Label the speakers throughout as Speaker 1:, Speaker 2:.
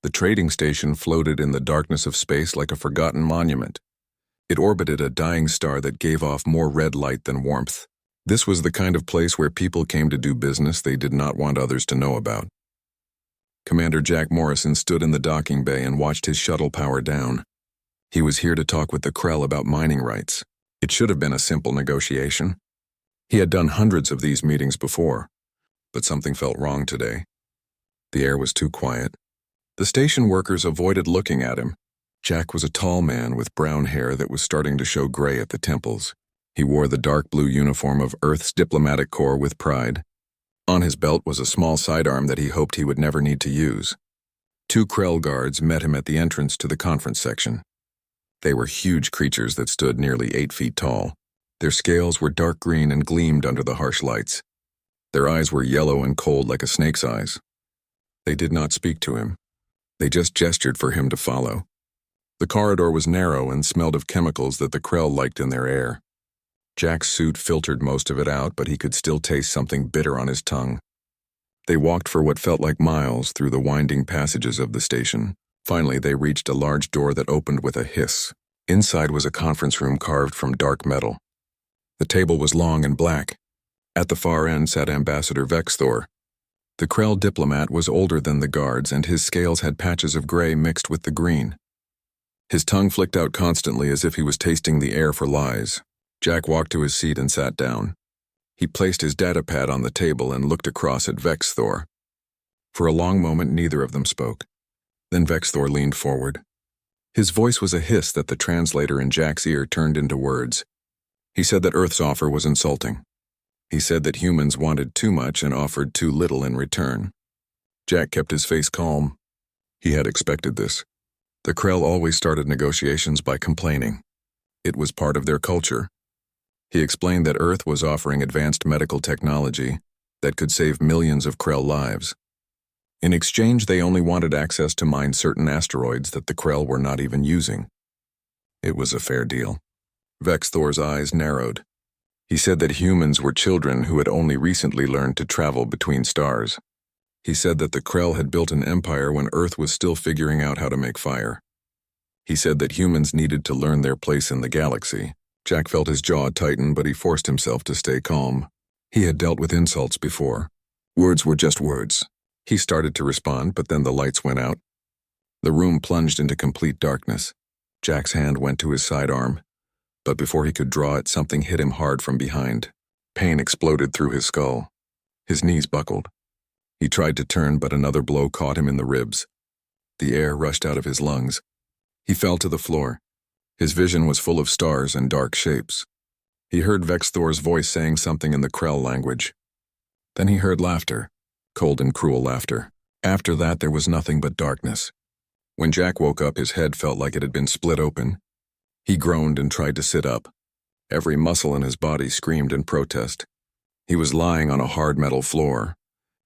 Speaker 1: The trading station floated in the darkness of space like a forgotten monument. It orbited a dying star that gave off more red light than warmth. This was the kind of place where people came to do business they did not want others to know about. Commander Jack Morrison stood in the docking bay and watched his shuttle power down. He was here to talk with the Krell about mining rights. It should have been a simple negotiation. He had done hundreds of these meetings before, but something felt wrong today. The air was too quiet. The station workers avoided looking at him. Jack was a tall man with brown hair that was starting to show gray at the temples. He wore the dark blue uniform of Earth's diplomatic corps with pride. On his belt was a small sidearm that he hoped he would never need to use. Two Krell guards met him at the entrance to the conference section. They were huge creatures that stood nearly 8 feet tall. Their scales were dark green and gleamed under the harsh lights. Their eyes were yellow and cold like a snake's eyes. They did not speak to him. They just gestured for him to follow. The corridor was narrow and smelled of chemicals that the Krell liked in their air. Jack's suit filtered most of it out, but he could still taste something bitter on his tongue. They walked for what felt like miles through the winding passages of the station. Finally, they reached a large door that opened with a hiss. Inside was a conference room carved from dark metal. The table was long and black. At the far end sat Ambassador Vexthor. The Krell diplomat was older than the guards, and his scales had patches of gray mixed with the green. His tongue flicked out constantly as if he was tasting the air for lies. Jack walked to his seat and sat down. He placed his datapad on the table and looked across at Vexthor. For a long moment, neither of them spoke. Then Vexthor leaned forward. His voice was a hiss that the translator in Jack's ear turned into words. He said that Earth's offer was insulting. He said that humans wanted too much and offered too little in return. Jack kept his face calm. He had expected this. The Krell always started negotiations by complaining. It was part of their culture. He explained that Earth was offering advanced medical technology that could save millions of Krell lives. In exchange, they only wanted access to mine certain asteroids that the Krell were not even using. It was a fair deal. Vexthor's eyes narrowed. He said that humans were children who had only recently learned to travel between stars. He said that the Krell had built an empire when Earth was still figuring out how to make fire. He said that humans needed to learn their place in the galaxy. Jack felt his jaw tighten, but he forced himself to stay calm. He had dealt with insults before. Words were just words. He started to respond, but then the lights went out. The room plunged into complete darkness. Jack's hand went to his sidearm, but before he could draw it, something hit him hard from behind. Pain exploded through his skull. His knees buckled. He tried to turn, but another blow caught him in the ribs. The air rushed out of his lungs. He fell to the floor. His vision was full of stars and dark shapes. He heard Vexthor's voice saying something in the Krell language. Then he heard laughter, cold and cruel laughter. After that, there was nothing but darkness. When Jack woke up, his head felt like it had been split open. He groaned and tried to sit up. Every muscle in his body screamed in protest. He was lying on a hard metal floor.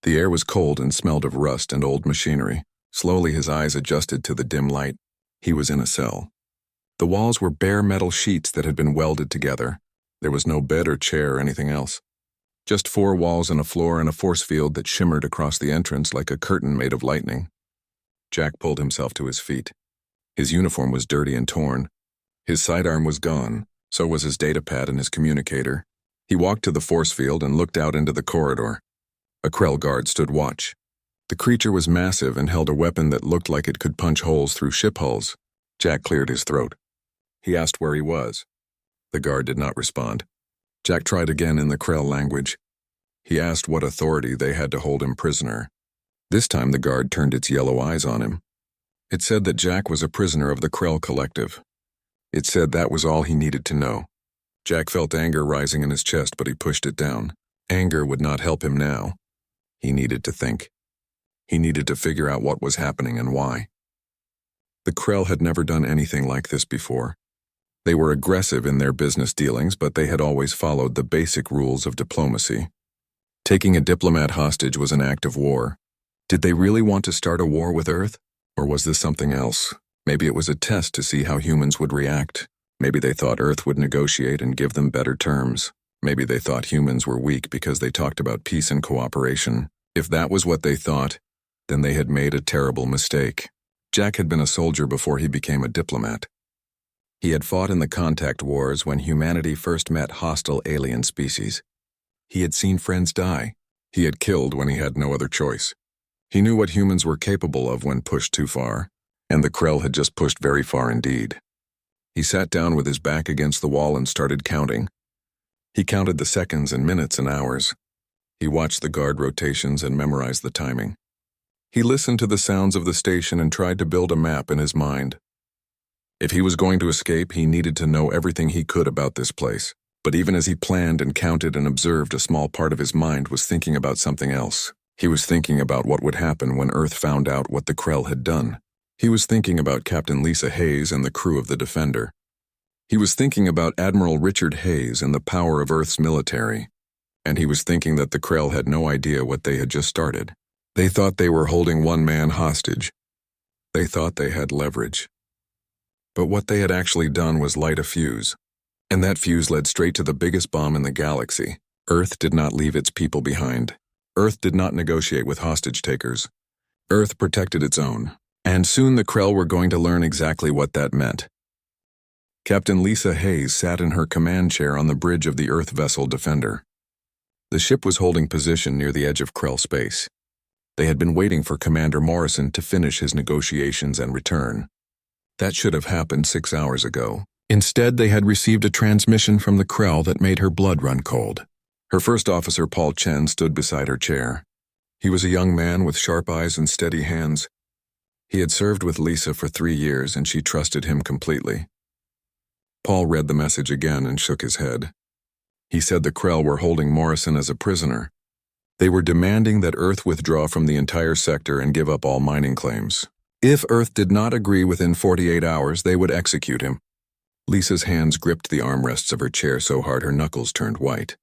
Speaker 1: The air was cold and smelled of rust and old machinery. Slowly, his eyes adjusted to the dim light. He was in a cell. The walls were bare metal sheets that had been welded together. There was no bed or chair or anything else. Just 4 walls and a floor and a force field that shimmered across the entrance like a curtain made of lightning. Jack pulled himself to his feet. His uniform was dirty and torn. His sidearm was gone, so was his datapad and his communicator. He walked to the force field and looked out into the corridor. A Krell guard stood watch. The creature was massive and held a weapon that looked like it could punch holes through ship hulls. Jack cleared his throat. He asked where he was. The guard did not respond. Jack tried again in the Krell language. He asked what authority they had to hold him prisoner. This time the guard turned its yellow eyes on him. It said that Jack was a prisoner of the Krell Collective. It said that was all he needed to know. Jack felt anger rising in his chest, but he pushed it down. Anger would not help him now. He needed to think. He needed to figure out what was happening and why. The Krell had never done anything like this before. They were aggressive in their business dealings, but they had always followed the basic rules of diplomacy. Taking a diplomat hostage was an act of war. Did they really want to start a war with Earth? Or was this something else? Maybe it was a test to see how humans would react. Maybe they thought Earth would negotiate and give them better terms. Maybe they thought humans were weak because they talked about peace and cooperation. If that was what they thought, then they had made a terrible mistake. Jack had been a soldier before he became a diplomat. He had fought in the contact wars when humanity first met hostile alien species. He had seen friends die. He had killed when he had no other choice. He knew what humans were capable of when pushed too far, and the Krell had just pushed very far indeed. He sat down with his back against the wall and started counting. He counted the seconds and minutes and hours. He watched the guard rotations and memorized the timing. He listened to the sounds of the station and tried to build a map in his mind. If he was going to escape, he needed to know everything he could about this place. But even as he planned and counted and observed, a small part of his mind was thinking about something else. He was thinking about what would happen when Earth found out what the Krell had done. He was thinking about Captain Lisa Hayes and the crew of the Defender. He was thinking about Admiral Richard Hayes and the power of Earth's military. And he was thinking that the Krell had no idea what they had just started. They thought they were holding one man hostage. They thought they had leverage. But what they had actually done was light a fuse. And that fuse led straight to the biggest bomb in the galaxy. Earth did not leave its people behind. Earth did not negotiate with hostage takers. Earth protected its own. And soon the Krell were going to learn exactly what that meant. Captain Lisa Hayes sat in her command chair on the bridge of the Earth vessel Defender. The ship was holding position near the edge of Krell space. They had been waiting for Commander Morrison to finish his negotiations and return. That should have happened 6 hours ago. Instead, they had received a transmission from the Krell that made her blood run cold. Her first officer, Paul Chen, stood beside her chair. He was a young man with sharp eyes and steady hands. He had served with Lisa for 3 years, and she trusted him completely. Paul read the message again and shook his head. He said the Krell were holding Morrison as a prisoner. They were demanding that Earth withdraw from the entire sector and give up all mining claims. If Earth did not agree within 48 hours, they would execute him. Lisa's hands gripped the armrests of her chair so hard her knuckles turned white.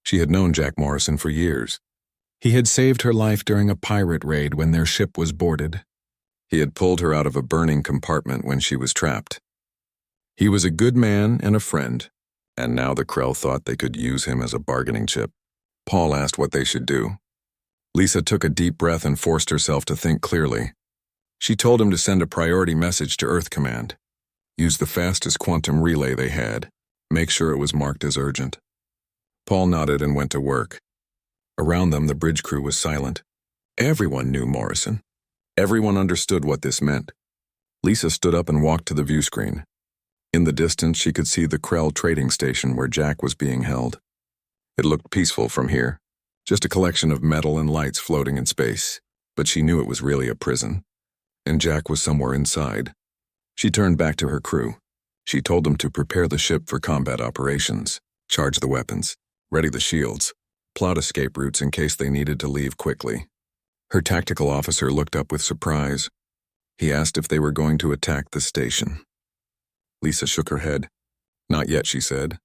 Speaker 1: She had known Jack Morrison for years. He had saved her life during a pirate raid when their ship was boarded. He had pulled her out of a burning compartment when she was trapped. He was a good man and a friend, and now the Krell thought they could use him as a bargaining chip. Paul asked what they should do. Lisa took a deep breath and forced herself to think clearly. She told him to send a priority message to Earth Command. Use the fastest quantum relay they had. Make sure it was marked as urgent. Paul nodded and went to work. Around them, the bridge crew was silent. Everyone knew Morrison. Everyone understood what this meant. Lisa stood up and walked to the view screen. In the distance, she could see the Krell trading station where Jack was being held. It looked peaceful from here, just a collection of metal and lights floating in space, but she knew it was really a prison, and Jack was somewhere inside. She turned back to her crew. She told them to prepare the ship for combat operations, charge the weapons, ready the shields, plot escape routes in case they needed to leave quickly. Her tactical officer looked up with surprise. He asked if they were going to attack the station. Lisa shook her head. Not yet, she said.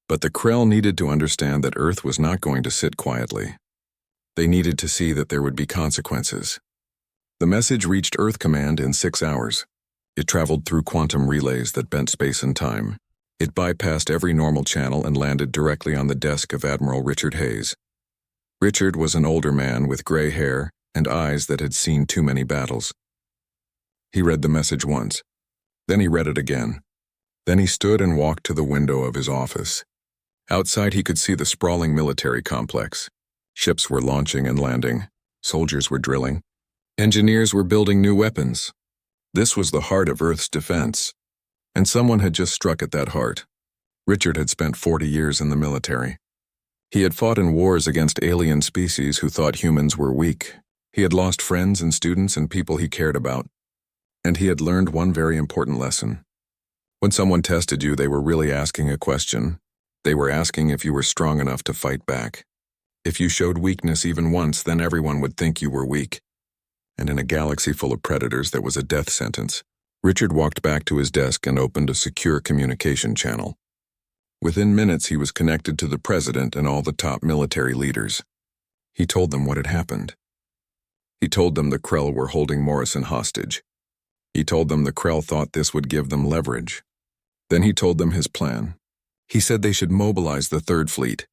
Speaker 1: But the Krell needed to understand that Earth was not going to sit quietly. They needed to see that there would be consequences. The message reached Earth Command in 6 hours. It traveled through quantum relays that bent space and time. It bypassed every normal channel and landed directly on the desk of Admiral Richard Hayes. Richard was an older man with gray hair and eyes that had seen too many battles. He read the message once. Then he read it again. Then he stood and walked to the window of his office. Outside he could see the sprawling military complex. Ships were launching and landing. Soldiers were drilling. Engineers were building new weapons. This was the heart of Earth's defense. And someone had just struck at that heart. Richard had spent 40 years in the military. He had fought in wars against alien species who thought humans were weak. He had lost friends and students and people he cared about. And he had learned one very important lesson. When someone tested you, they were really asking a question. They were asking if you were strong enough to fight back. If you showed weakness even once, then everyone would think you were weak. And in a galaxy full of predators, that was a death sentence. Richard walked back to his desk and opened a secure communication channel. Within minutes, he was connected to the president and all the top military leaders. He told them what had happened. He told them the Krell were holding Morrison hostage. He told them the Krell thought this would give them leverage. Then he told them his plan. He said they should mobilize the Third Fleet.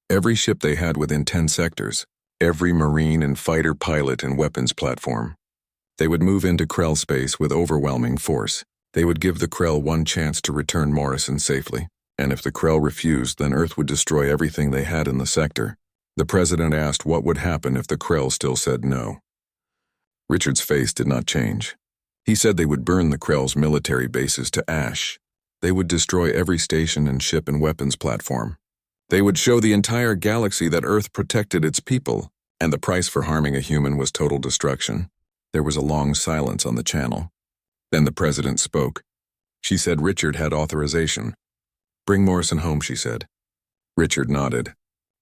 Speaker 1: Every ship they had within 10 sectors. Every Marine and fighter pilot and weapons platform. They would move into Krell space with overwhelming force. They would give the Krell one chance to return Morrison safely, and if the Krell refused, then Earth would destroy everything they had in the sector. The president asked what would happen if the Krell still said no. Richard's face did not change. He said they would burn the Krell's military bases to ash. They would destroy every station and ship and weapons platform. They would show the entire galaxy that Earth protected its people, and the price for harming a human was total destruction. There was a long silence on the channel. Then the president spoke. She said Richard had authorization. "Bring Morrison home," she said. Richard nodded.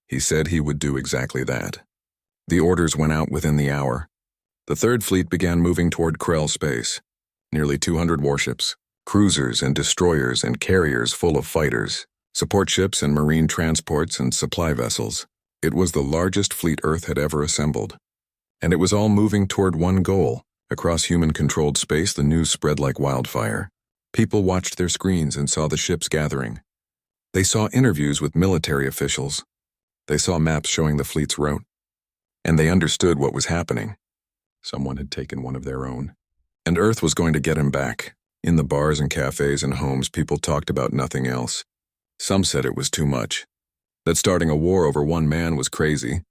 Speaker 1: He said he would do exactly that. The orders went out within the hour. The Third Fleet began moving toward Krell space. Nearly 200 warships, cruisers and destroyers and carriers full of fighters, support ships and marine transports and supply vessels. It was the largest fleet Earth had ever assembled. And it was all moving toward one goal. Across human-controlled space, the news spread like wildfire. People watched their screens and saw the ships gathering. They saw interviews with military officials. They saw maps showing the fleet's route. And they understood what was happening. Someone had taken one of their own. And Earth was going to get him back. In the bars and cafes and homes, people talked about nothing else. Some said it was too much. That starting a war over one man was crazy.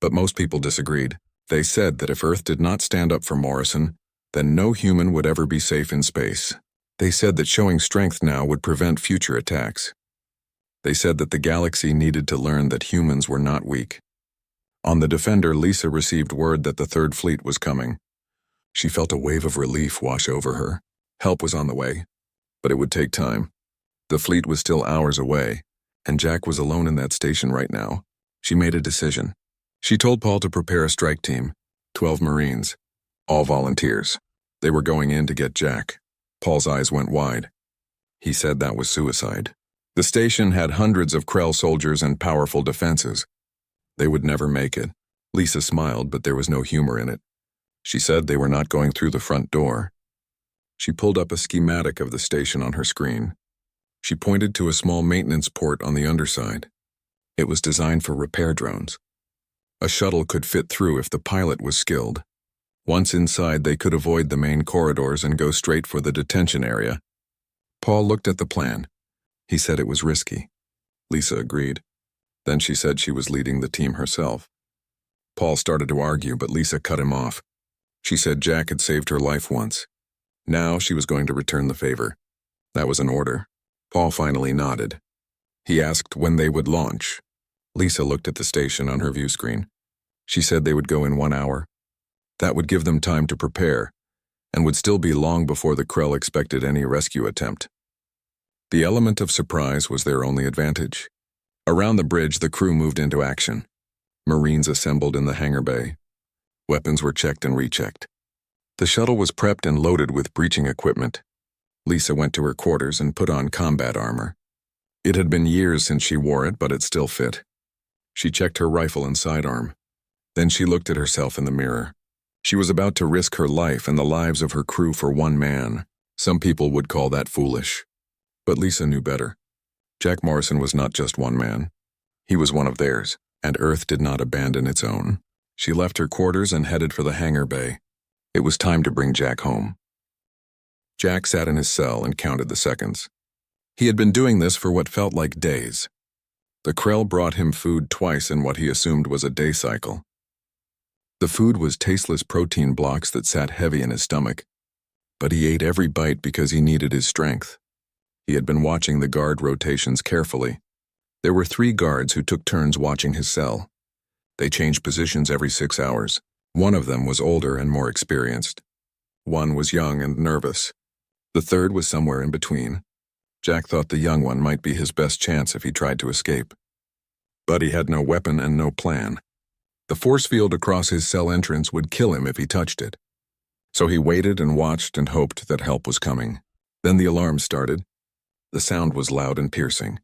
Speaker 1: But most people disagreed. They said that if Earth did not stand up for Morrison, then no human would ever be safe in space. They said that showing strength now would prevent future attacks. They said that the galaxy needed to learn that humans were not weak. On the Defender, Lisa received word that the Third Fleet was coming. She felt a wave of relief wash over her. Help was on the way, but it would take time. The fleet was still hours away, and Jack was alone in that station right now. She made a decision. She told Paul to prepare a strike team, 12 Marines, all volunteers. They were going in to get Jack. Paul's eyes went wide. He said that was suicide. The station had hundreds of Krell soldiers and powerful defenses. They would never make it. Lisa smiled, but there was no humor in it. She said they were not going through the front door. She pulled up a schematic of the station on her screen. She pointed to a small maintenance port on the underside. It was designed for repair drones. A shuttle could fit through if the pilot was skilled. Once inside, they could avoid the main corridors and go straight for the detention area. Paul looked at the plan. He said it was risky. Lisa agreed. Then she said she was leading the team herself. Paul started to argue, but Lisa cut him off. She said Jack had saved her life once. Now she was going to return the favor. That was an order. Paul finally nodded. He asked when they would launch. Lisa looked at the station on her view screen. She said they would go in 1 hour. That would give them time to prepare, and would still be long before the Krell expected any rescue attempt. The element of surprise was their only advantage. Around the bridge, the crew moved into action. Marines assembled in the hangar bay. Weapons were checked and rechecked. The shuttle was prepped and loaded with breaching equipment. Lisa went to her quarters and put on combat armor. It had been years since she wore it, but it still fit. She checked her rifle and sidearm. Then she looked at herself in the mirror. She was about to risk her life and the lives of her crew for one man. Some people would call that foolish. But Lisa knew better. Jack Morrison was not just one man. He was one of theirs, and Earth did not abandon its own. She left her quarters and headed for the hangar bay. It was time to bring Jack home. Jack sat in his cell and counted the seconds. He had been doing this for what felt like days. The Krell brought him food twice in what he assumed was a day cycle. The food was tasteless protein blocks that sat heavy in his stomach, but he ate every bite because he needed his strength. He had been watching the guard rotations carefully. There were 3 guards who took turns watching his cell. They changed positions every 6 hours. One of them was older and more experienced. One was young and nervous. The third was somewhere in between. Jack thought the young one might be his best chance if he tried to escape. But he had no weapon and no plan. The force field across his cell entrance would kill him if he touched it. So he waited and watched and hoped that help was coming. Then the alarm started. The sound was loud and piercing.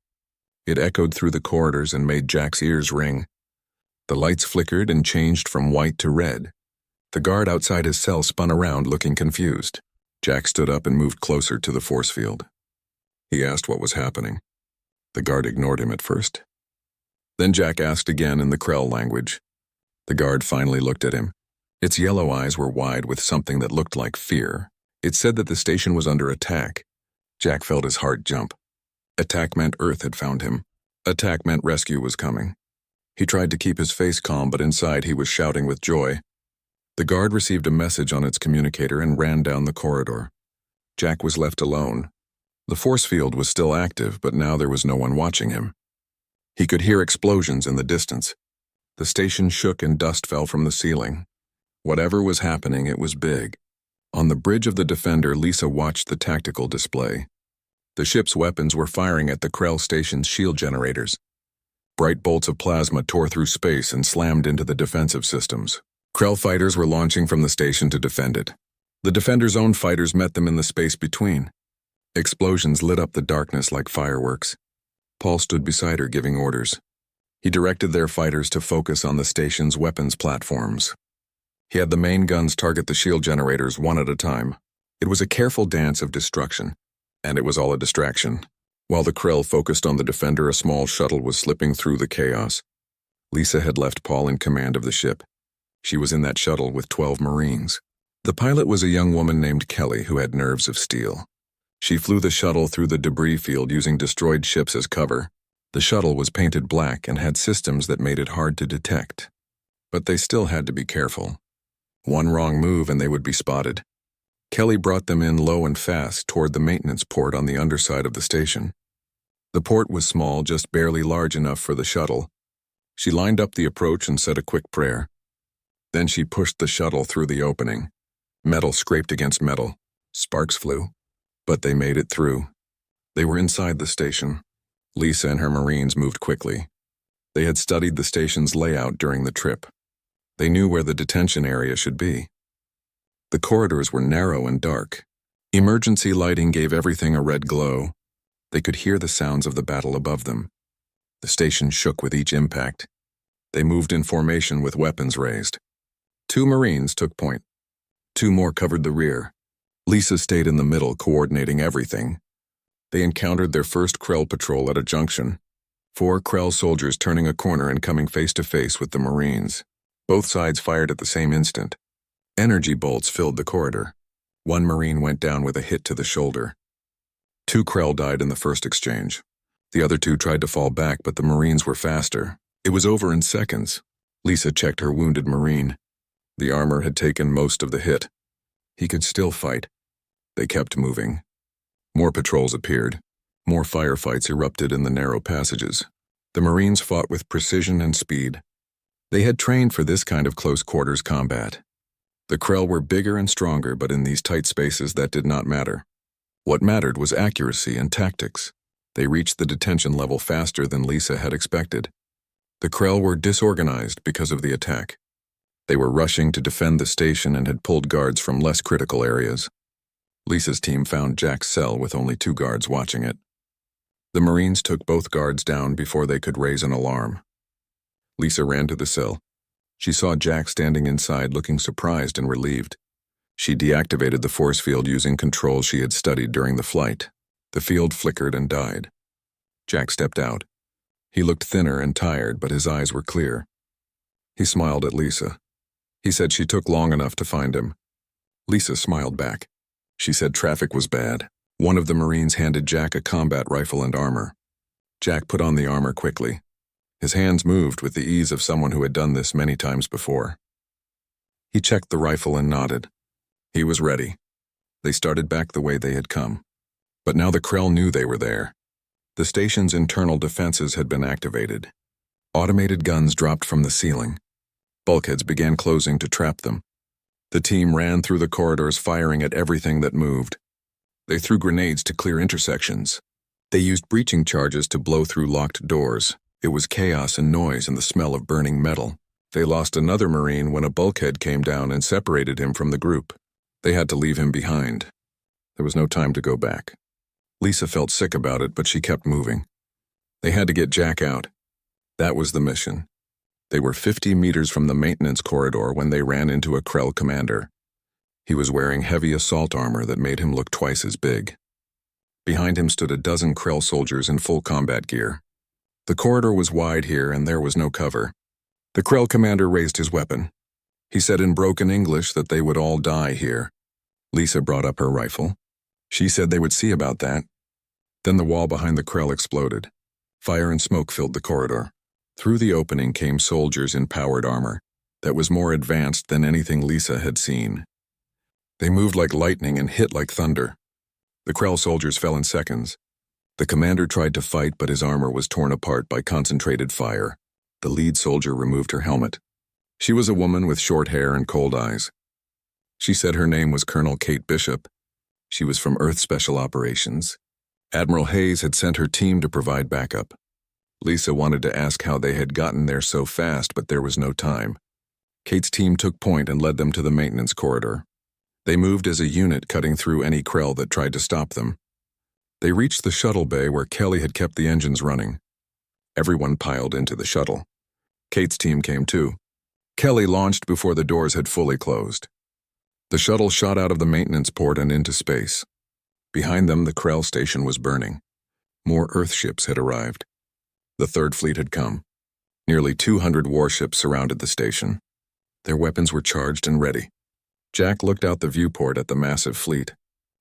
Speaker 1: It echoed through the corridors and made Jack's ears ring. The lights flickered and changed from white to red. The guard outside his cell spun around, looking confused. Jack stood up and moved closer to the force field. He asked what was happening. The guard ignored him at first. Then Jack asked again in the Krell language. The guard finally looked at him. Its yellow eyes were wide with something that looked like fear. It said that the station was under attack. Jack felt his heart jump. Attack meant Earth had found him. Attack meant rescue was coming. He tried to keep his face calm, but inside he was shouting with joy. The guard received a message on its communicator and ran down the corridor. Jack was left alone. The force field was still active, but now there was no one watching him. He could hear explosions in the distance. The station shook and dust fell from the ceiling. Whatever was happening, it was big. On the bridge of the Defender, Lisa watched the tactical display. The ship's weapons were firing at the Krell station's shield generators. Bright bolts of plasma tore through space and slammed into the defensive systems. Krell fighters were launching from the station to defend it. The Defender's own fighters met them in the space between. Explosions lit up the darkness like fireworks. Paul stood beside her, giving orders. He directed their fighters to focus on the station's weapons platforms. He had the main guns target the shield generators one at a time. It was a careful dance of destruction, and it was all a distraction. While the Krell focused on the Defender, a small shuttle was slipping through the chaos. Lisa had left Paul in command of the ship. She was in that shuttle with 12 Marines. The pilot was a young woman named Kelly who had nerves of steel. She flew the shuttle through the debris field using destroyed ships as cover. The shuttle was painted black and had systems that made it hard to detect. But they still had to be careful. One wrong move and they would be spotted. Kelly brought them in low and fast toward the maintenance port on the underside of the station. The port was small, just barely large enough for the shuttle. She lined up the approach and said a quick prayer. Then she pushed the shuttle through the opening. Metal scraped against metal. Sparks flew. But they made it through. They were inside the station. Lisa and her Marines moved quickly. They had studied the station's layout during the trip. They knew where the detention area should be. The corridors were narrow and dark. Emergency lighting gave everything a red glow. They could hear the sounds of the battle above them. The station shook with each impact. They moved in formation with weapons raised. 2 Marines took point. 2 more covered the rear. Lisa stayed in the middle, coordinating everything. They encountered their first Krell patrol at a junction. 4 Krell soldiers turning a corner and coming face to face with the Marines. Both sides fired at the same instant. Energy bolts filled the corridor. 1 Marine went down with a hit to the shoulder. 2 Krell died in the first exchange. The other 2 tried to fall back, but the Marines were faster. It was over in seconds. Lisa checked her wounded Marine. The armor had taken most of the hit. He could still fight. They kept moving. More patrols appeared. More firefights erupted in the narrow passages. The Marines fought with precision and speed. They had trained for this kind of close-quarters combat. The Krell were bigger and stronger, but in these tight spaces that did not matter. What mattered was accuracy and tactics. They reached the detention level faster than Lisa had expected. The Krell were disorganized because of the attack. They were rushing to defend the station and had pulled guards from less critical areas. Lisa's team found Jack's cell with only 2 guards watching it. The Marines took both guards down before they could raise an alarm. Lisa ran to the cell. She saw Jack standing inside, looking surprised and relieved. She deactivated the force field using controls she had studied during the flight. The field flickered and died. Jack stepped out. He looked thinner and tired, but his eyes were clear. He smiled at Lisa. He said she took long enough to find him. Lisa smiled back. She said traffic was bad. One of the Marines handed Jack a combat rifle and armor. Jack put on the armor quickly. His hands moved with the ease of someone who had done this many times before. He checked the rifle and nodded. He was ready. They started back the way they had come. But now the Krell knew they were there. The station's internal defenses had been activated. Automated guns dropped from the ceiling. Bulkheads began closing to trap them. The team ran through the corridors, firing at everything that moved. They threw grenades to clear intersections. They used breaching charges to blow through locked doors. It was chaos and noise and the smell of burning metal. They lost another Marine when a bulkhead came down and separated him from the group. They had to leave him behind. There was no time to go back. Lisa felt sick about it, but she kept moving. They had to get Jack out. That was the mission. They were 50 meters from the maintenance corridor when they ran into a Krell commander. He was wearing heavy assault armor that made him look twice as big. Behind him stood a dozen Krell soldiers in full combat gear. The corridor was wide here and there was no cover. The Krell commander raised his weapon. He said in broken English that they would all die here. Lisa brought up her rifle. She said they would see about that. Then the wall behind the Krell exploded. Fire and smoke filled the corridor. Through the opening came soldiers in powered armor that was more advanced than anything Lisa had seen. They moved like lightning and hit like thunder. The Krell soldiers fell in seconds. The commander tried to fight, but his armor was torn apart by concentrated fire. The lead soldier removed her helmet. She was a woman with short hair and cold eyes. She said her name was Colonel Kate Bishop. She was from Earth Special Operations. Admiral Hayes had sent her team to provide backup. Lisa wanted to ask how they had gotten there so fast, but there was no time. Kate's team took point and led them to the maintenance corridor. They moved as a unit, cutting through any Krell that tried to stop them. They reached the shuttle bay where Kelly had kept the engines running. Everyone piled into the shuttle. Kate's team came too. Kelly launched before the doors had fully closed. The shuttle shot out of the maintenance port and into space. Behind them, the Krell station was burning. More Earth ships had arrived. The Third Fleet had come. Nearly 200 warships surrounded the station. Their weapons were charged and ready. Jack looked out the viewport at the massive fleet.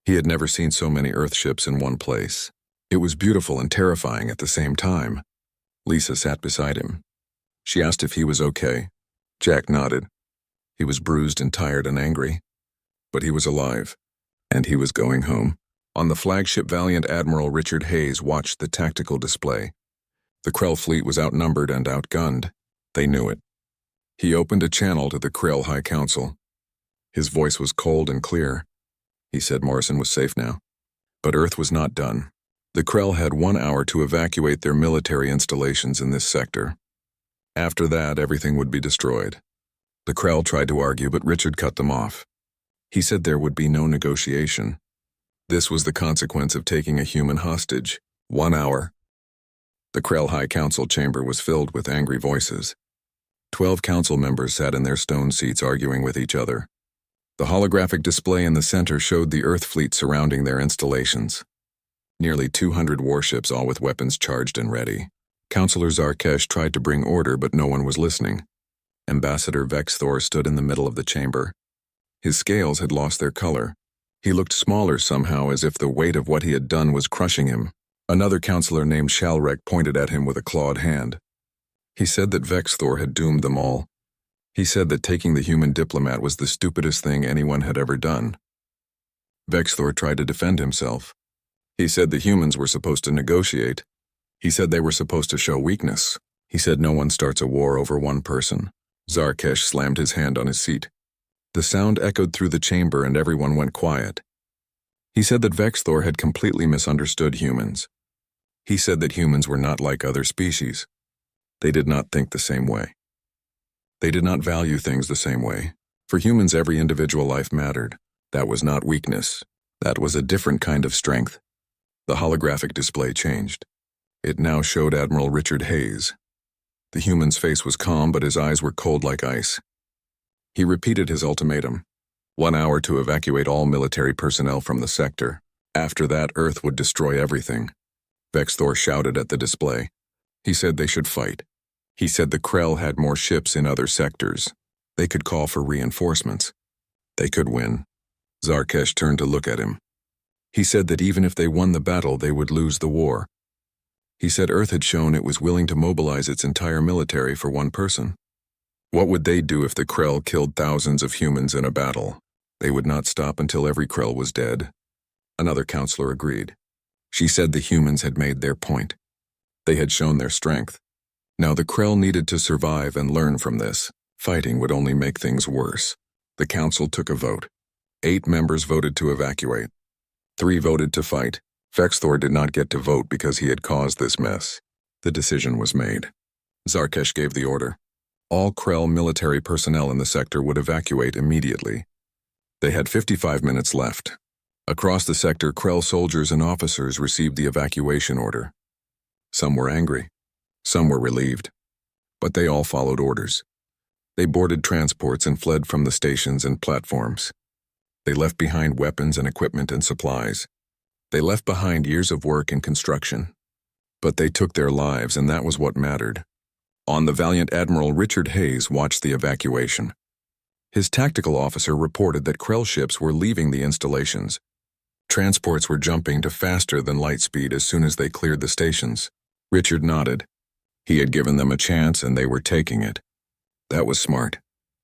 Speaker 1: He had never seen so many Earth ships in one place. It was beautiful and terrifying at the same time. Lisa sat beside him. She asked if he was okay. Jack nodded. He was bruised and tired and angry. But he was alive, and he was going home. On the flagship, Valiant Admiral Richard Hayes watched the tactical display. The Krell fleet was outnumbered and outgunned. They knew it. He opened a channel to the Krell High Council. His voice was cold and clear. He said Morrison was safe now. But Earth was not done. The Krell had 1 hour to evacuate their military installations in this sector. After that, everything would be destroyed. The Krell tried to argue, but Richard cut them off. He said there would be no negotiation. This was the consequence of taking a human hostage. 1 hour. The Krell High Council chamber was filled with angry voices. 12 council members sat in their stone seats arguing with each other. The holographic display in the center showed the Earth fleet surrounding their installations. Nearly 200 warships, all with weapons charged and ready. Councilor Zarkesh tried to bring order, but no one was listening. Ambassador Vexthor stood in the middle of the chamber. His scales had lost their color. He looked smaller somehow, as if the weight of what he had done was crushing him. Another counselor named Shalrek pointed at him with a clawed hand. He said that Vexthor had doomed them all. He said that taking the human diplomat was the stupidest thing anyone had ever done. Vexthor tried to defend himself. He said the humans were supposed to negotiate. He said they were supposed to show weakness. He said no one starts a war over one person. Zarkesh slammed his hand on his seat. The sound echoed through the chamber and everyone went quiet. He said that Vexthor had completely misunderstood humans. He said that humans were not like other species. They did not think the same way. They did not value things the same way. For humans, every individual life mattered. That was not weakness. That was a different kind of strength. The holographic display changed. It now showed Admiral Richard Hayes. The human's face was calm, but his eyes were cold like ice. He repeated his ultimatum. 1 hour to evacuate all military personnel from the sector. After that, Earth would destroy everything. Vexthor shouted at the display. He said they should fight. He said the Krell had more ships in other sectors. They could call for reinforcements. They could win. Zarkesh turned to look at him. He said that even if they won the battle, they would lose the war. He said Earth had shown it was willing to mobilize its entire military for one person. What would they do if the Krell killed thousands of humans in a battle? They would not stop until every Krell was dead. Another counselor agreed. She said the humans had made their point. They had shown their strength. Now the Krell needed to survive and learn from this. Fighting would only make things worse. The council took a vote. 8 members voted to evacuate. 3 voted to fight. Vexthor did not get to vote because he had caused this mess. The decision was made. Zarkesh gave the order. All Krell military personnel in the sector would evacuate immediately. They had 55 minutes left. Across the sector, Krell soldiers and officers received the evacuation order. Some were angry. Some were relieved. But they all followed orders. They boarded transports and fled from the stations and platforms. They left behind weapons and equipment and supplies. They left behind years of work and construction. But they took their lives, and that was what mattered. On the Valiant Admiral Richard Hayes watched the evacuation. His tactical officer reported that Krell ships were leaving the installations. Transports were jumping to faster than light speed as soon as they cleared the stations. Richard nodded. He had given them a chance and they were taking it. That was smart.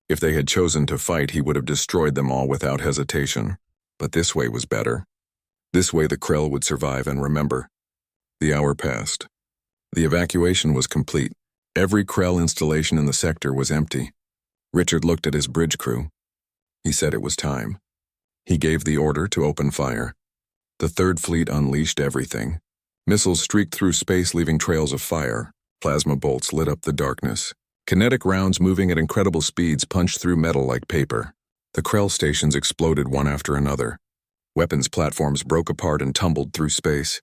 Speaker 1: If they had chosen to fight, he would have destroyed them all without hesitation. But this way was better. This way the Krell would survive and remember. The hour passed. The evacuation was complete. Every Krell installation in the sector was empty. Richard looked at his bridge crew. He said it was time. He gave the order to open fire. The Third Fleet unleashed everything. Missiles streaked through space, leaving trails of fire. Plasma bolts lit up the darkness. Kinetic rounds moving at incredible speeds punched through metal like paper. The Krell stations exploded one after another. Weapons platforms broke apart and tumbled through space.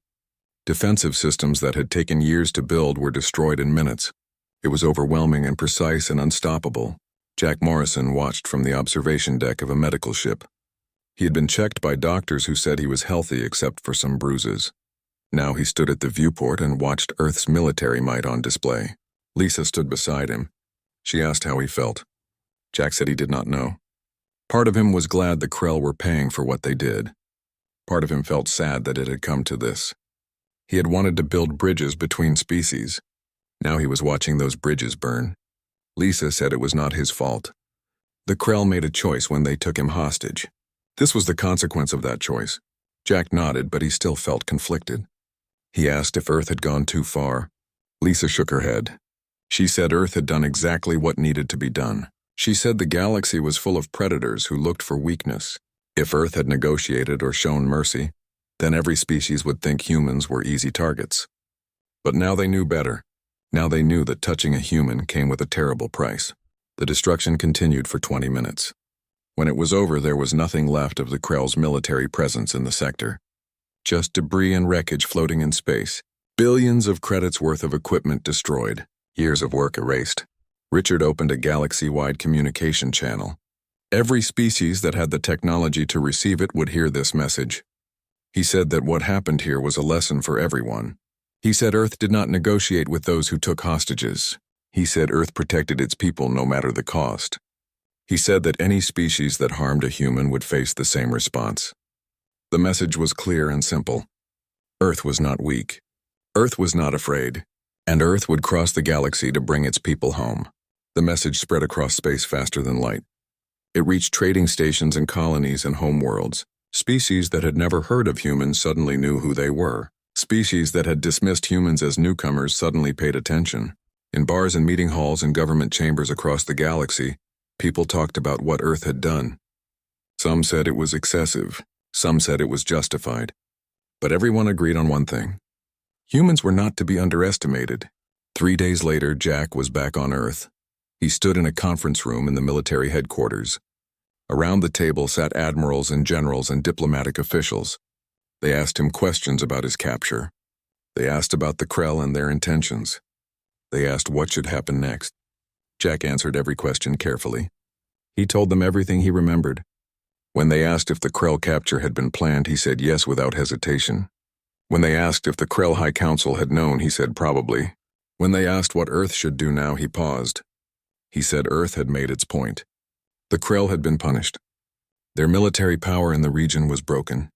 Speaker 1: Defensive systems that had taken years to build were destroyed in minutes. It was overwhelming and precise and unstoppable. Jack Morrison watched from the observation deck of a medical ship. He had been checked by doctors who said he was healthy except for some bruises. Now he stood at the viewport and watched Earth's military might on display. Lisa stood beside him. She asked how he felt. Jack said he did not know. Part of him was glad the Krell were paying for what they did. Part of him felt sad that it had come to this. He had wanted to build bridges between species. Now he was watching those bridges burn. Lisa said it was not his fault. The Krell made a choice when they took him hostage. This was the consequence of that choice. Jack nodded, but he still felt conflicted. He asked if Earth had gone too far. Lisa shook her head. She said Earth had done exactly what needed to be done. She said the galaxy was full of predators who looked for weakness. If Earth had negotiated or shown mercy, then every species would think humans were easy targets. But now they knew better. Now they knew that touching a human came with a terrible price. The destruction continued for 20 minutes. When it was over, there was nothing left of the Krell's military presence in the sector. Just debris and wreckage floating in space. Billions of credits worth of equipment destroyed. Years of work erased. Richard opened a galaxy-wide communication channel. Every species that had the technology to receive it would hear this message. He said that what happened here was a lesson for everyone. He said Earth did not negotiate with those who took hostages. He said Earth protected its people no matter the cost. He said that any species that harmed a human would face the same response. The message was clear and simple. Earth was not weak. Earth was not afraid. And Earth would cross the galaxy to bring its people home. The message spread across space faster than light. It reached trading stations and colonies and homeworlds. Species that had never heard of humans suddenly knew who they were. Species that had dismissed humans as newcomers suddenly paid attention. In bars and meeting halls and government chambers across the galaxy, people talked about what Earth had done. Some said it was excessive. Some said it was justified. But everyone agreed on one thing. Humans were not to be underestimated. 3 days later, Jack was back on Earth. He stood in a conference room in the military headquarters. Around the table sat admirals and generals and diplomatic officials. They asked him questions about his capture. They asked about the Krell and their intentions. They asked what should happen next. Jack answered every question carefully. He told them everything he remembered. When they asked if the Krell capture had been planned, he said yes without hesitation. When they asked if the Krell High Council had known, he said probably. When they asked what Earth should do now, he paused. He said Earth had made its point. The Krell had been punished. Their military power in the region was broken.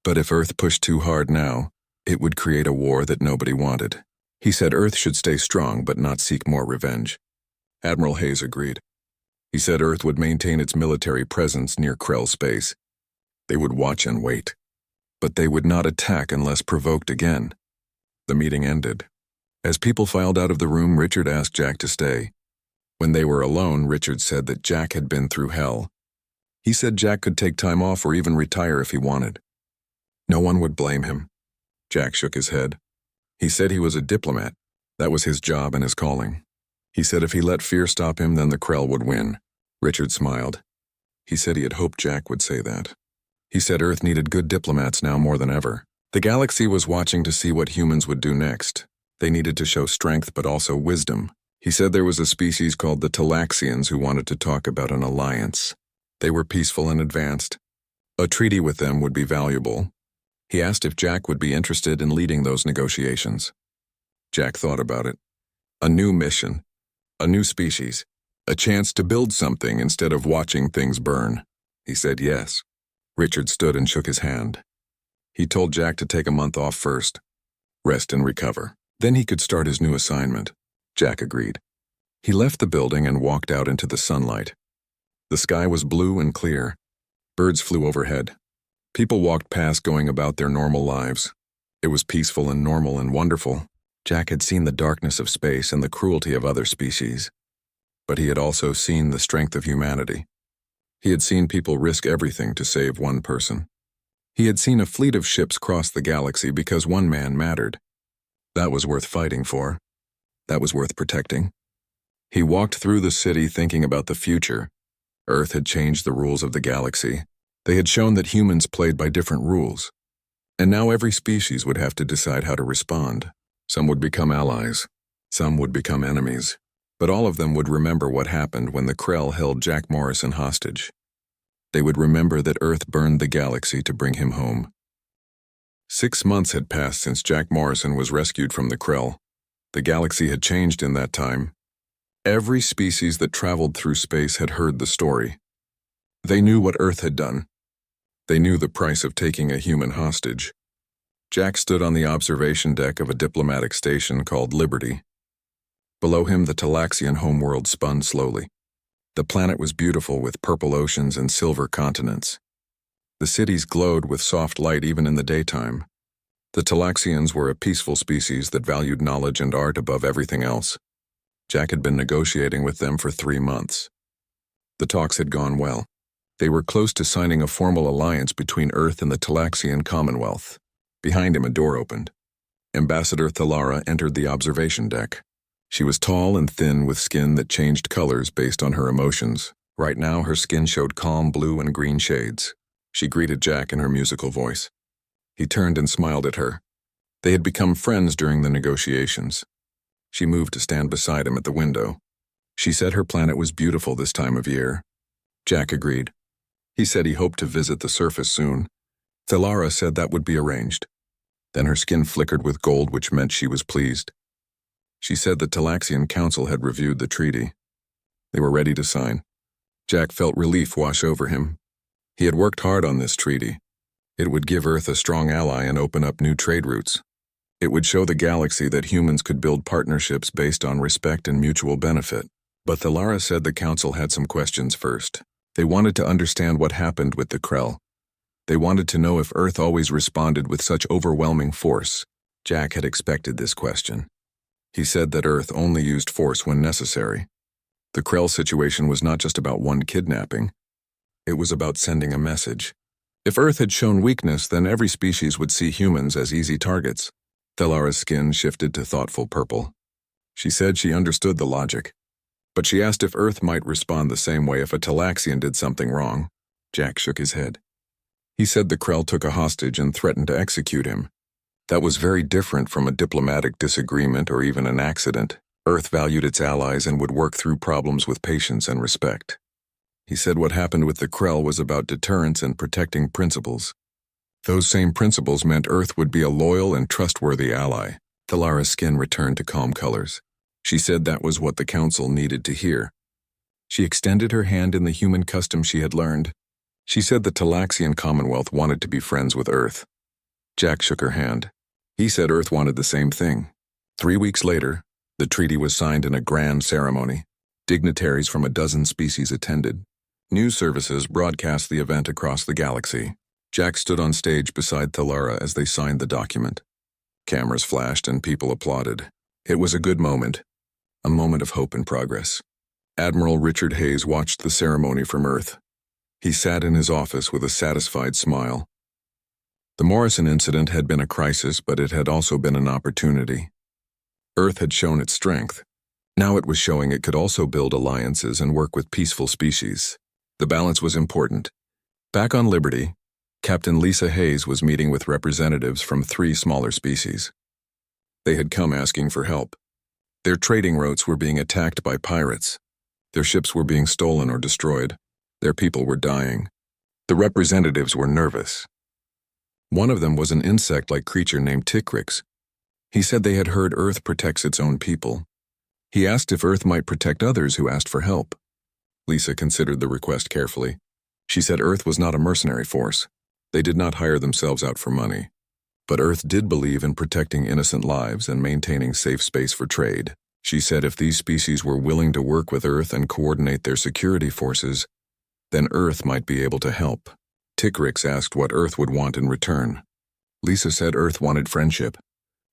Speaker 1: But if Earth pushed too hard now, it would create a war that nobody wanted. He said Earth should stay strong but not seek more revenge. Admiral Hayes agreed. He said Earth would maintain its military presence near Krell space. They would watch and wait. But they would not attack unless provoked again. The meeting ended. As people filed out of the room, Richard asked Jack to stay. When they were alone, Richard said that Jack had been through hell. He said Jack could take time off or even retire if he wanted. No one would blame him. Jack shook his head. He said he was a diplomat. That was his job and his calling. He said if he let fear stop him, then the Krell would win. Richard smiled. He said he had hoped Jack would say that. He said Earth needed good diplomats now more than ever. The galaxy was watching to see what humans would do next. They needed to show strength but also wisdom. He said there was a species called the Talaxians who wanted to talk about an alliance. They were peaceful and advanced. A treaty with them would be valuable. He asked if Jack would be interested in leading those negotiations. Jack thought about it. A new mission. A new species. A chance to build something instead of watching things burn. He said yes. Richard stood and shook his hand. He told Jack to take a month off first, rest and recover. Then he could start his new assignment. Jack agreed. He left the building and walked out into the sunlight. The sky was blue and clear. Birds flew overhead. People walked past going about their normal lives. It was peaceful and normal and wonderful. Jack had seen the darkness of space and the cruelty of other species. But he had also seen the strength of humanity. He had seen people risk everything to save one person. He had seen a fleet of ships cross the galaxy because one man mattered. That was worth fighting for. That was worth protecting. He walked through the city thinking about the future. Earth had changed the rules of the galaxy. They had shown that humans played by different rules. And now every species would have to decide how to respond. Some would become allies. Some would become enemies. But all of them would remember what happened when the Krell held Jack Morrison hostage. They would remember that Earth burned the galaxy to bring him home. 6 months had passed since Jack Morrison was rescued from the Krell. The galaxy had changed in that time. Every species that traveled through space had heard the story. They knew what Earth had done. They knew the price of taking a human hostage. Jack stood on the observation deck of a diplomatic station called Liberty. Below him, the Talaxian homeworld spun slowly. The planet was beautiful with purple oceans and silver continents. The cities glowed with soft light even in the daytime. The Talaxians were a peaceful species that valued knowledge and art above everything else. Jack had been negotiating with them for 3 months. The talks had gone well. They were close to signing a formal alliance between Earth and the Talaxian Commonwealth. Behind him, a door opened. Ambassador Thalara entered the observation deck. She was tall and thin with skin that changed colors based on her emotions. Right now, her skin showed calm blue and green shades. She greeted Jack in her musical voice. He turned and smiled at her. They had become friends during the negotiations. She moved to stand beside him at the window. She said her planet was beautiful this time of year. Jack agreed. He said he hoped to visit the surface soon. Thalara said that would be arranged. Then her skin flickered with gold, which meant she was pleased. She said the Talaxian Council had reviewed the treaty. They were ready to sign. Jack felt relief wash over him. He had worked hard on this treaty. It would give Earth a strong ally and open up new trade routes. It would show the galaxy that humans could build partnerships based on respect and mutual benefit. But Thalara said the Council had some questions first. They wanted to understand what happened with the Krell. They wanted to know if Earth always responded with such overwhelming force. Jack had expected this question. He said that Earth only used force when necessary. The Krell situation was not just about one kidnapping. It was about sending a message. If Earth had shown weakness, then every species would see humans as easy targets. Thalara's skin shifted to thoughtful purple. She said she understood the logic. But she asked if Earth might respond the same way if a Talaxian did something wrong. Jack shook his head. He said the Krell took a hostage and threatened to execute him. That was very different from a diplomatic disagreement or even an accident. Earth valued its allies and would work through problems with patience and respect. He said what happened with the Krell was about deterrence and protecting principles. Those same principles meant Earth would be a loyal and trustworthy ally. Thalara's skin returned to calm colors. She said that was what the Council needed to hear. She extended her hand in the human custom she had learned. She said the Talaxian Commonwealth wanted to be friends with Earth. Jack shook her hand. He said Earth wanted the same thing. 3 weeks later, the treaty was signed in a grand ceremony. Dignitaries from a dozen species attended. News services broadcast the event across the galaxy. Jack stood on stage beside Thalara as they signed the document. Cameras flashed and people applauded. It was a good moment, a moment of hope and progress. Admiral Richard Hayes watched the ceremony from Earth. He sat in his office with a satisfied smile. The Morrison incident had been a crisis, but it had also been an opportunity. Earth had shown its strength. Now it was showing it could also build alliances and work with peaceful species. The balance was important. Back on Liberty, Captain Lisa Hayes was meeting with representatives from 3 smaller species. They had come asking for help. Their trading routes were being attacked by pirates. Their ships were being stolen or destroyed. Their people were dying. The representatives were nervous. One of them was an insect-like creature named Ticrix. He said they had heard Earth protects its own people. He asked if Earth might protect others who asked for help. Lisa considered the request carefully. She said Earth was not a mercenary force. They did not hire themselves out for money. But Earth did believe in protecting innocent lives and maintaining safe space for trade. She said if these species were willing to work with Earth and coordinate their security forces, then Earth might be able to help. Tickrix asked what Earth would want in return. Lisa said Earth wanted friendship.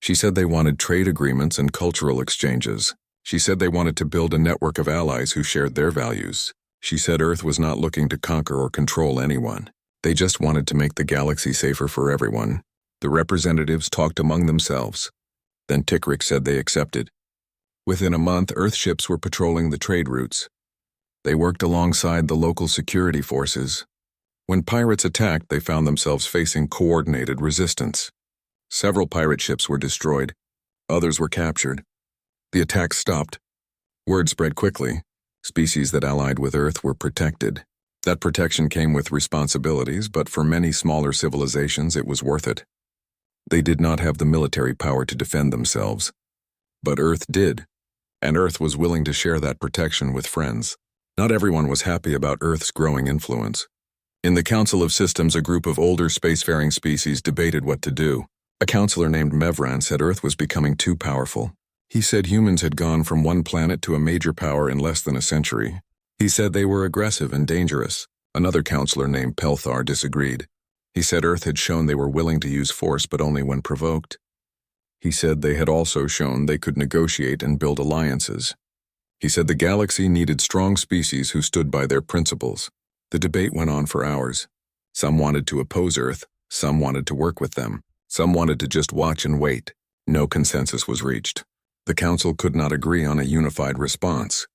Speaker 1: She said they wanted trade agreements and cultural exchanges. She said they wanted to build a network of allies who shared their values. She said Earth was not looking to conquer or control anyone. They just wanted to make the galaxy safer for everyone. The representatives talked among themselves. Then Tickrix said they accepted. Within a month, Earth ships were patrolling the trade routes. They worked alongside the local security forces. When pirates attacked, they found themselves facing coordinated resistance. Several pirate ships were destroyed. Others were captured. The attacks stopped. Word spread quickly. Species that allied with Earth were protected. That protection came with responsibilities, but for many smaller civilizations it was worth it. They did not have the military power to defend themselves. But Earth did, and Earth was willing to share that protection with friends. Not everyone was happy about Earth's growing influence. In the Council of Systems, a group of older spacefaring species debated what to do. A counselor named Mevran said Earth was becoming too powerful. He said humans had gone from one planet to a major power in less than a century. He said they were aggressive and dangerous. Another counselor named Pelthar disagreed. He said Earth had shown they were willing to use force but only when provoked. He said they had also shown they could negotiate and build alliances. He said the galaxy needed strong species who stood by their principles. The debate went on for hours. Some wanted to oppose Earth, some wanted to work with them, some wanted to just watch and wait. No consensus was reached. The Council could not agree on a unified response.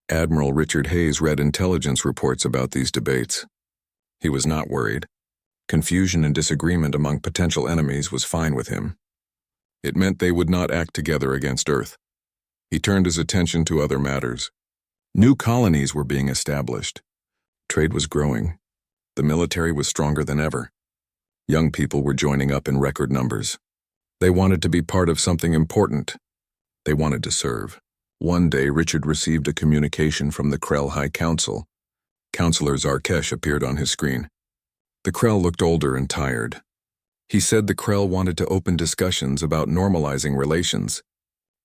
Speaker 1: Admiral Richard Hayes read intelligence reports about these debates. He was not worried. Confusion and disagreement among potential enemies was fine with him. It meant they would not act together against Earth. He turned his attention to other matters. New colonies were being established. Trade was growing. The military was stronger than ever. Young people were joining up in record numbers. They wanted to be part of something important. They wanted to serve. One day, Richard received a communication from the Krell High Council. Counselor Zarkesh appeared on his screen. The Krell looked older and tired. He said the Krell wanted to open discussions about normalizing relations.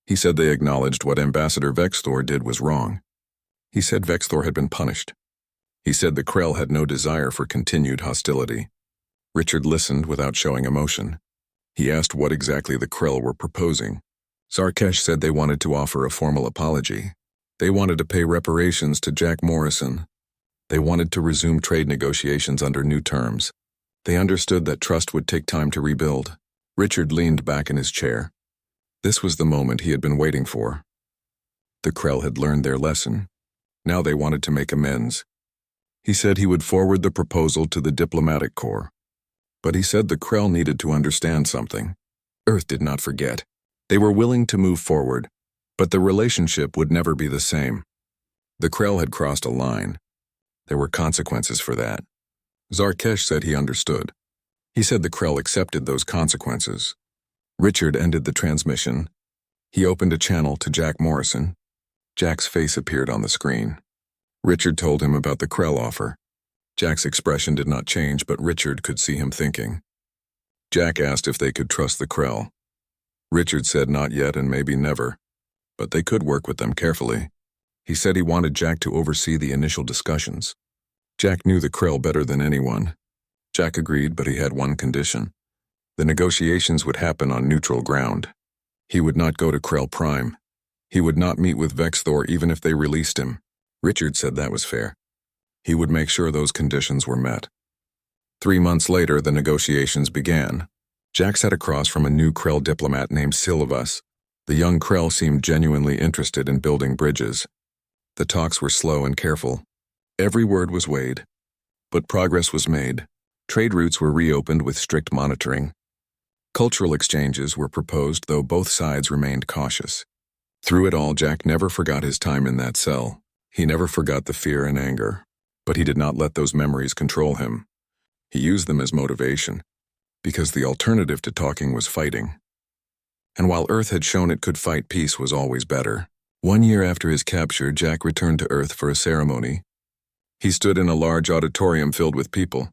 Speaker 1: He said they acknowledged what Ambassador Vexthor did was wrong. He said Vexthor had been punished. He said the Krell had no desire for continued hostility. Richard listened without showing emotion. He asked what exactly the Krell were proposing. Zarkesh said they wanted to offer a formal apology. They wanted to pay reparations to Jack Morrison. They wanted to resume trade negotiations under new terms. They understood that trust would take time to rebuild. Richard leaned back in his chair. This was the moment he had been waiting for. The Krell had learned their lesson. Now they wanted to make amends. He said he would forward the proposal to the diplomatic corps. But he said the Krell needed to understand something. Earth did not forget. They were willing to move forward, but the relationship would never be the same. The Krell had crossed a line. There were consequences for that. Zarkesh said he understood. He said the Krell accepted those consequences. Richard ended the transmission. He opened a channel to Jack Morrison. Jack's face appeared on the screen. Richard told him about the Krell offer. Jack's expression did not change, but Richard could see him thinking. Jack asked if they could trust the Krell. Richard said not yet and maybe never, but they could work with them carefully. He said he wanted Jack to oversee the initial discussions. Jack knew the Krell better than anyone. Jack agreed, but he had one condition. The negotiations would happen on neutral ground. He would not go to Krell Prime. He would not meet with Vexthor even if they released him. Richard said that was fair. He would make sure those conditions were met. 3 months later, the negotiations began. Jack sat across from a new Krell diplomat named Silvas. The young Krell seemed genuinely interested in building bridges. The talks were slow and careful. Every word was weighed. But progress was made. Trade routes were reopened with strict monitoring. Cultural exchanges were proposed, though both sides remained cautious. Through it all, Jack never forgot his time in that cell. He never forgot the fear and anger. But he did not let those memories control him. He used them as motivation, because the alternative to talking was fighting. And while Earth had shown it could fight, peace was always better. 1 year after his capture, Jack returned to Earth for a ceremony. He stood in a large auditorium filled with people.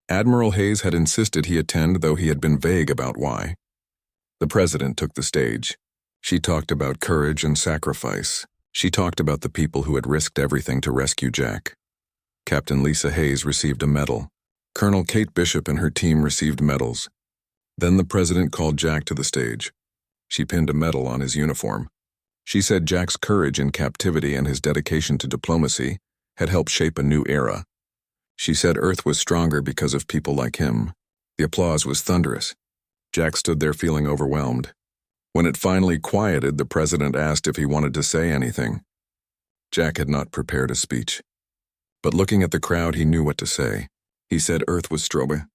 Speaker 1: Admiral Hayes had insisted he attend, though he had been vague about why. The president took the stage. She talked about courage and sacrifice. She talked about the people who had risked everything to rescue Jack. Captain Lisa Hayes received a medal. Colonel Kate Bishop and her team received medals. Then the president called Jack to the stage. She pinned a medal on his uniform. She said Jack's courage in captivity and his dedication to diplomacy had helped shape a new era. She said Earth was stronger because of people like him. The applause was thunderous. Jack stood there feeling overwhelmed. When it finally quieted, the president asked if he wanted to say anything. Jack had not prepared a speech. But looking at the crowd, he knew what to say. He said Earth was stronger.